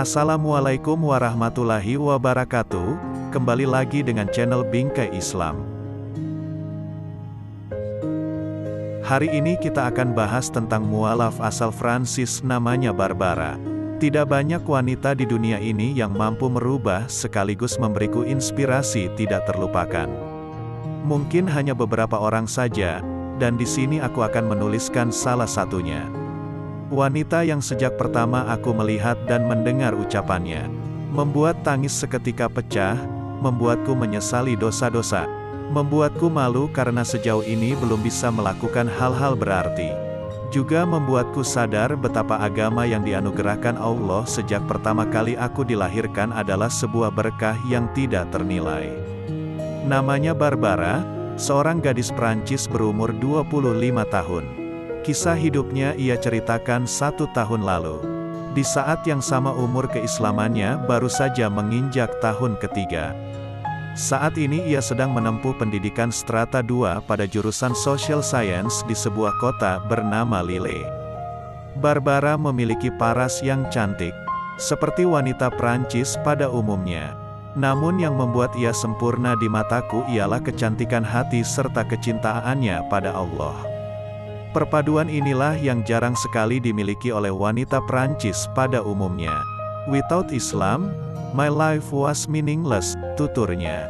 Assalamualaikum warahmatullahi wabarakatuh. Kembali lagi dengan channel Bingkai Islam. Hari ini kita akan bahas tentang mualaf asal Prancis namanya Barbara. Tidak banyak wanita di dunia ini yang mampu merubah sekaligus memberiku inspirasi tidak terlupakan. Mungkin hanya beberapa orang saja, dan di sini aku akan menuliskan salah satunya. Wanita yang sejak pertama aku melihat dan mendengar ucapannya, membuat tangis seketika pecah, membuatku menyesali dosa-dosa, membuatku malu karena sejauh ini belum bisa melakukan hal-hal berarti. Juga membuatku sadar betapa agama yang dianugerahkan Allah sejak pertama kali aku dilahirkan adalah sebuah berkah yang tidak ternilai. Namanya Barbara, seorang gadis Prancis berumur 25 tahun. Kisah hidupnya ia ceritakan 1 tahun lalu. Di saat yang sama umur keislamannya baru saja menginjak tahun ketiga. Saat ini ia sedang menempuh pendidikan strata 2 pada jurusan Social Science di sebuah kota bernama Lille. Barbara memiliki paras yang cantik, seperti wanita Prancis pada umumnya. Namun yang membuat ia sempurna di mataku ialah kecantikan hati serta kecintaannya pada Allah. Perpaduan inilah yang jarang sekali dimiliki oleh wanita Prancis pada umumnya. Without Islam, my life was meaningless, tuturnya.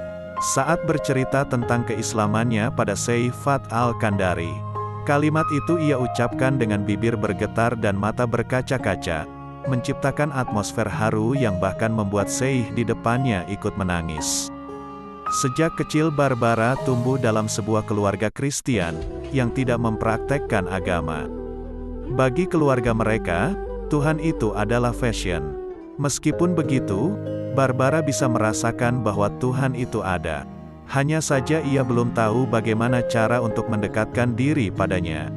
Saat bercerita tentang keislamannya pada Saifat Al-Kandari. Kalimat itu ia ucapkan dengan bibir bergetar dan mata berkaca-kaca, menciptakan atmosfer haru yang bahkan membuat Saif di depannya ikut menangis. Sejak kecil Barbara tumbuh dalam sebuah keluarga Kristen yang tidak mempraktekkan agama. Bagi keluarga mereka, Tuhan itu adalah fashion. Meskipun begitu, Barbara bisa merasakan bahwa Tuhan itu ada. Hanya saja ia belum tahu bagaimana cara untuk mendekatkan diri padanya.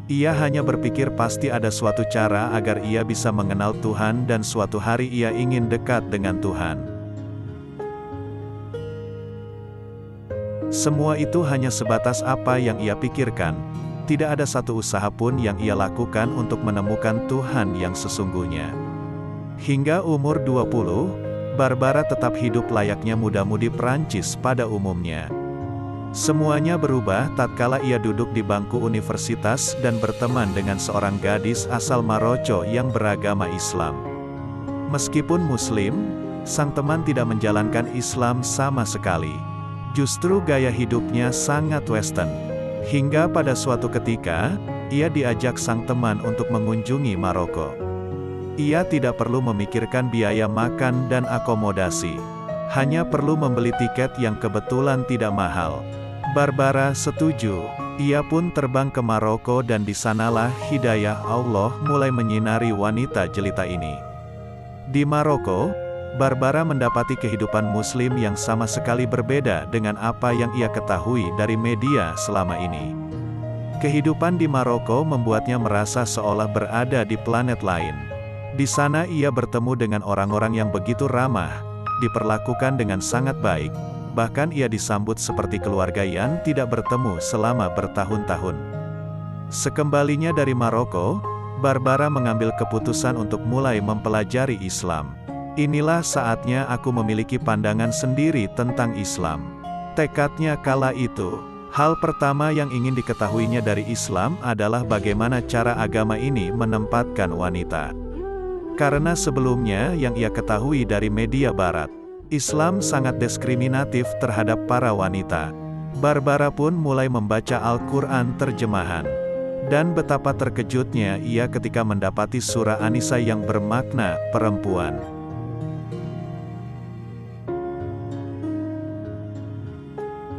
Ia hanya berpikir pasti ada suatu cara agar ia bisa mengenal Tuhan dan suatu hari ia ingin dekat dengan Tuhan. Semua itu hanya sebatas apa yang ia pikirkan. Tidak ada satu usaha pun yang ia lakukan untuk menemukan Tuhan yang sesungguhnya. Hingga umur 20, Barbara tetap hidup layaknya muda-mudi Prancis pada umumnya. Semuanya berubah tatkala ia duduk di bangku universitas dan berteman dengan seorang gadis asal Maroko yang beragama Islam. Meskipun Muslim, sang teman tidak menjalankan Islam sama sekali. Justru gaya hidupnya sangat western. Hingga pada suatu ketika, ia diajak sang teman untuk mengunjungi Maroko. Ia tidak perlu memikirkan biaya makan dan akomodasi. Hanya perlu membeli tiket yang kebetulan tidak mahal. Barbara setuju. Ia pun terbang ke Maroko dan di sanalah hidayah Allah mulai menyinari wanita jelita ini. Di Maroko, Barbara mendapati kehidupan Muslim yang sama sekali berbeda dengan apa yang ia ketahui dari media selama ini. Kehidupan di Maroko membuatnya merasa seolah berada di planet lain. Di sana ia bertemu dengan orang-orang yang begitu ramah, diperlakukan dengan sangat baik, bahkan ia disambut seperti keluarga yang tidak bertemu selama bertahun-tahun. Sekembalinya dari Maroko, Barbara mengambil keputusan untuk mulai mempelajari Islam. Inilah saatnya aku memiliki pandangan sendiri tentang Islam. Tekadnya kala itu, hal pertama yang ingin diketahuinya dari Islam adalah bagaimana cara agama ini menempatkan wanita. Karena sebelumnya yang ia ketahui dari media barat, Islam sangat diskriminatif terhadap para wanita. Barbara pun mulai membaca Al-Quran terjemahan. Dan betapa terkejutnya ia ketika mendapati surah An-Nisa yang bermakna perempuan.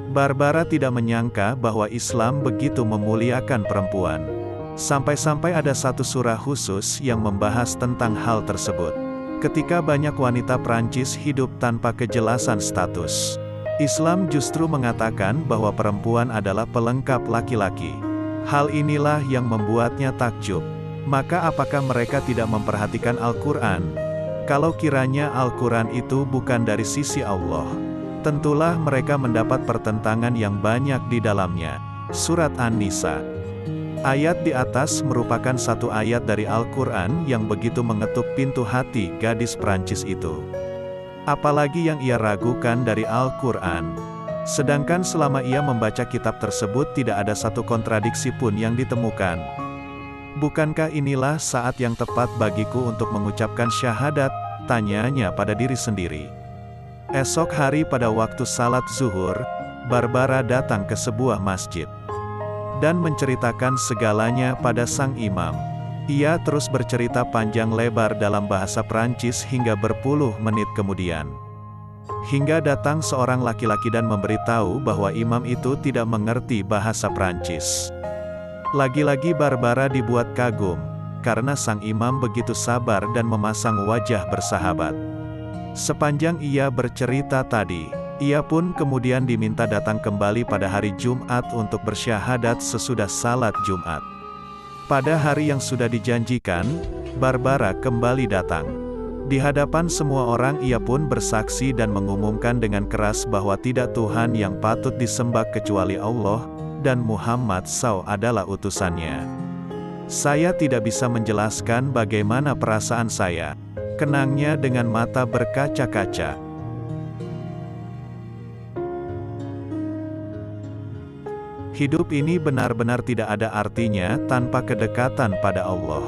Barbara tidak menyangka bahwa Islam begitu memuliakan perempuan. Sampai-sampai ada satu surah khusus yang membahas tentang hal tersebut. Ketika banyak wanita Prancis hidup tanpa kejelasan status, Islam justru mengatakan bahwa perempuan adalah pelengkap laki-laki. Hal inilah yang membuatnya takjub. Maka apakah mereka tidak memperhatikan Al-Quran? Kalau kiranya Al-Quran itu bukan dari sisi Allah, tentulah mereka mendapat pertentangan yang banyak di dalamnya. Surat An-Nisa. Ayat di atas merupakan satu ayat dari Al-Quran yang begitu mengetuk pintu hati gadis Prancis itu. Apalagi yang ia ragukan dari Al-Quran. Sedangkan selama ia membaca kitab tersebut tidak ada satu kontradiksi pun yang ditemukan. Bukankah inilah saat yang tepat bagiku untuk mengucapkan syahadat? Tanyanya pada diri sendiri. Esok hari pada waktu salat zuhur, Barbara datang ke sebuah masjid dan menceritakan segalanya pada sang imam. Ia terus bercerita panjang lebar dalam bahasa Prancis hingga berpuluh menit kemudian. Hingga datang seorang laki-laki dan memberitahu bahwa imam itu tidak mengerti bahasa Prancis. Lagi-lagi Barbara dibuat kagum, karena sang imam begitu sabar dan memasang wajah bersahabat. Sepanjang ia bercerita tadi, ia pun kemudian diminta datang kembali pada hari Jumat untuk bersyahadat sesudah salat Jumat. Pada hari yang sudah dijanjikan, Barbara kembali datang. Di hadapan semua orang ia pun bersaksi dan mengumumkan dengan keras bahwa tidak Tuhan yang patut disembah kecuali Allah, dan Muhammad SAW adalah utusannya. Saya tidak bisa menjelaskan bagaimana perasaan saya, kenangnya dengan mata berkaca-kaca. Hidup ini benar-benar tidak ada artinya tanpa kedekatan pada Allah.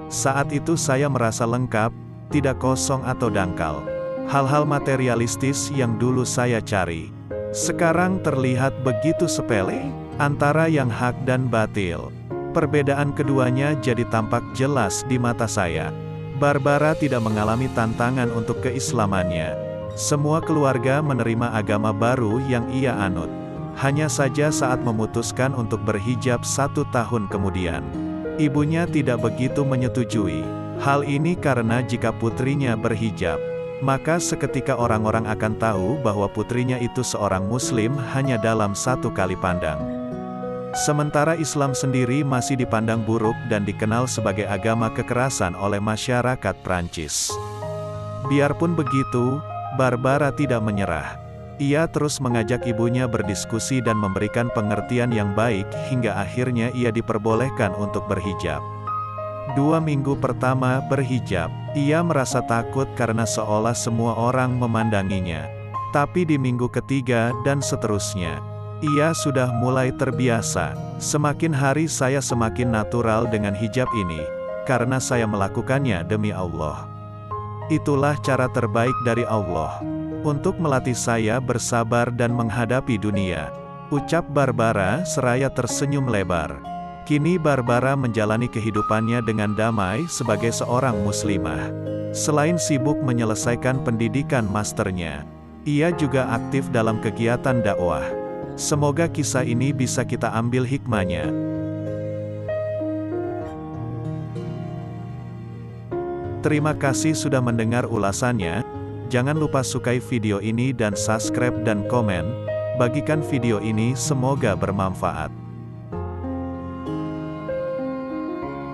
Saat itu saya merasa lengkap, tidak kosong atau dangkal. Hal-hal materialistis yang dulu saya cari, sekarang terlihat begitu sepele, antara yang hak dan batil. Perbedaan keduanya jadi tampak jelas di mata saya. Barbara tidak mengalami tantangan untuk keislamannya. Semua keluarga menerima agama baru yang ia anut. Hanya saja saat memutuskan untuk berhijab 1 tahun kemudian, ibunya tidak begitu menyetujui. Hal ini karena jika putrinya berhijab, maka seketika orang-orang akan tahu bahwa putrinya itu seorang muslim hanya dalam 1 kali pandang. Sementara Islam sendiri masih dipandang buruk dan dikenal sebagai agama kekerasan oleh masyarakat Prancis. Biarpun begitu, Barbara tidak menyerah. Ia terus mengajak ibunya berdiskusi dan memberikan pengertian yang baik hingga akhirnya ia diperbolehkan untuk berhijab. 2 minggu pertama berhijab, ia merasa takut karena seolah semua orang memandanginya. Tapi di minggu ketiga dan seterusnya, ia sudah mulai terbiasa. Semakin hari saya semakin natural dengan hijab ini, karena saya melakukannya demi Allah. Itulah cara terbaik dari Allah untuk melatih saya bersabar dan menghadapi dunia, ucap Barbara seraya tersenyum lebar. Kini Barbara menjalani kehidupannya dengan damai sebagai seorang muslimah. Selain sibuk menyelesaikan pendidikan masternya, ia juga aktif dalam kegiatan dakwah. Semoga kisah ini bisa kita ambil hikmahnya. Terima kasih sudah mendengar ulasannya. Jangan lupa sukai video ini dan subscribe dan komen. Bagikan video ini, semoga bermanfaat.